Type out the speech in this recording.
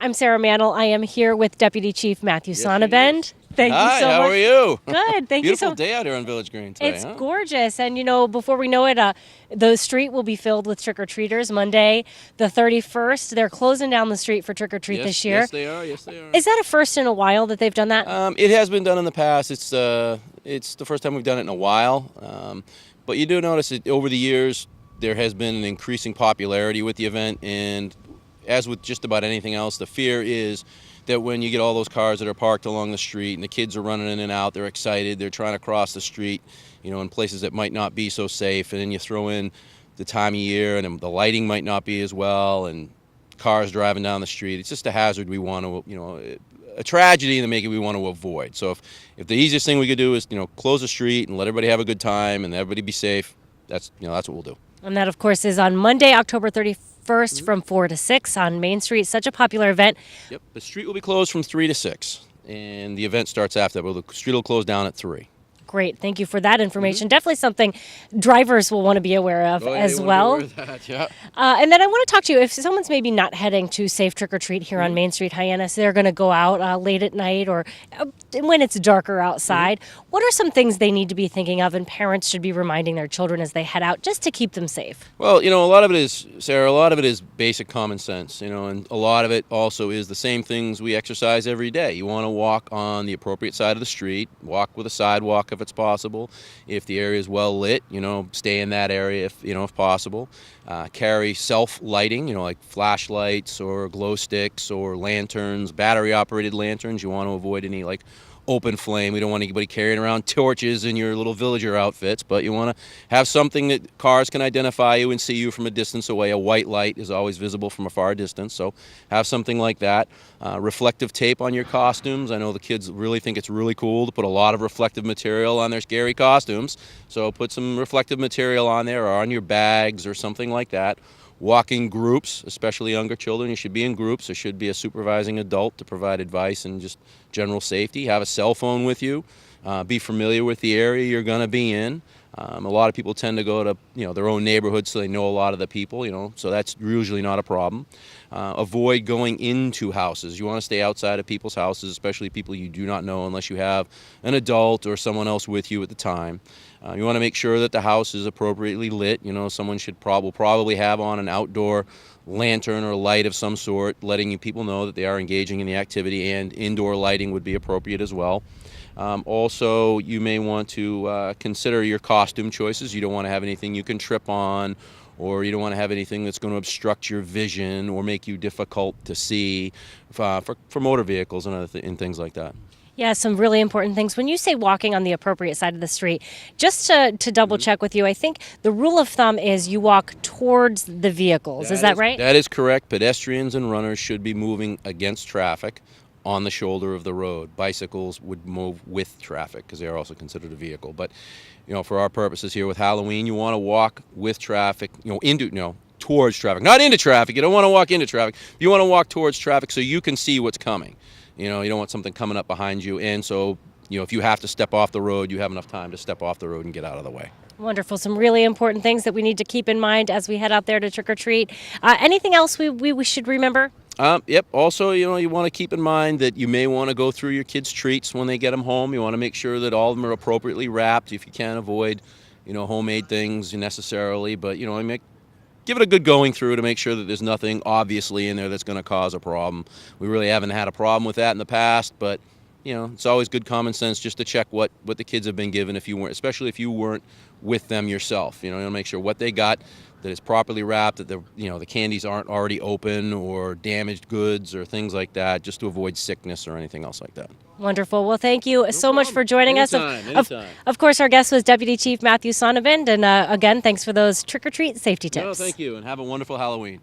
I'm Sarah Mantle. I am here with Deputy Chief Matthew Yes, Sonnabend. Thank you Hi, so how much. are you? Good. Thank you so Beautiful much. day out here on Village Green today, It's huh? gorgeous. And, before we know it, the street will be filled with trick-or-treaters Monday, the 31st. They're closing down the street for trick-or-treat this year. Yes, they are. Yes, they are. Is that a first in a while that they've done that? It has been done in the past. It's the first time we've done it in a while. But you do notice that over the years, there has been an increasing popularity with the event. And as with just about anything else, the fear is that when you get all those cars that are parked along the street and the kids are running in and out, they're excited, they're trying to cross the street, in places that might not be so safe, and then you throw in the time of year and the lighting might not be as well, and cars driving down the street. It's just a hazard we want to, a tragedy that we want to avoid. So if the easiest thing we could do is, close the street and let everybody have a good time and everybody be safe, that's what we'll do. And that, of course, is on Monday, October 31st from 4 to 6 on Main Street. Such a popular event. Yep, the street will be closed from 3 to 6, and the event starts after that. Well, the street will close down at 3. Great. Thank you for that information. Definitely something drivers will want to be aware of as well. Yeah. And then I want to talk to you, if someone's maybe not heading to Safe Trick or Treat here on Main Street, Hyannis, they're going to go out late at night or when it's darker outside. What are some things they need to be thinking of and parents should be reminding their children as they head out just to keep them safe? Well, a lot of it is, Sarah, a lot of it is basic common sense, and a lot of it also is the same things we exercise every day. You want to walk on the appropriate side of the street, walk with a sidewalk if it's possible. If the area is well lit, stay in that area if possible. Carry self-lighting, like flashlights or glow sticks or lanterns, battery-operated lanterns. You want to avoid any open flame. We don't want anybody carrying around torches in your little villager outfits, but you want to have something that cars can identify you and see you from a distance away. A white light is always visible from a far distance, so have something like that. Reflective tape on your costumes. I know the kids really think it's really cool to put a lot of reflective material on their scary costumes, so put some reflective material on there or on your bags or something like that. Walk in groups, especially younger children. You should be in groups. There should be a supervising adult to provide advice and just general safety. Have a cell phone with you. Be familiar with the area you're going to be in. A lot of people tend to go to their own neighborhood, so they know a lot of the people. So that's usually not a problem. Avoid going into houses. You want to stay outside of people's houses, especially people you do not know, unless you have an adult or someone else with you at the time. You want to make sure that the house is appropriately lit. Someone should probably have on an outdoor lantern or light of some sort, letting people know that they are engaging in the activity, and indoor lighting would be appropriate as well. Also, you may want to consider your costume choices. You don't want to have anything you can trip on, or you don't want to have anything that's going to obstruct your vision or make you difficult to see for motor vehicles and and things like that. Yeah, some really important things. When you say walking on the appropriate side of the street, just to double check with you, I think the rule of thumb is you walk towards the vehicles. Is that right? That is correct. Pedestrians and runners should be moving against traffic on the shoulder of the road. Bicycles would move with traffic because they are also considered a vehicle. But, for our purposes here with Halloween, you want to walk with traffic, towards traffic. Not into traffic. You don't want to walk into traffic. You want to walk towards traffic so you can see what's coming. You don't want something coming up behind you. And so, if you have to step off the road, you have enough time to step off the road and get out of the way. Wonderful. Some really important things that we need to keep in mind as we head out there to trick or treat. Anything else we should remember? Yep. Also, you want to keep in mind that you may want to go through your kids' treats when they get them home. You want to make sure that all of them are appropriately wrapped. If you can avoid, homemade things necessarily, but give it a good going through to make sure that there's nothing obviously in there that's going to cause a problem. We really haven't had a problem with that in the past, but it's always good common sense just to check what the kids have been given, especially if you weren't with them yourself. Make sure what they got, that it's properly wrapped, that the candies aren't already open or damaged goods or things like that, just to avoid sickness or anything else like that. Wonderful. Well, thank you so much for joining us. Anytime. Of course, our guest was Deputy Chief Matthew Sonnabend, and again, thanks for those trick-or-treat safety tips. No, thank you, and have a wonderful Halloween.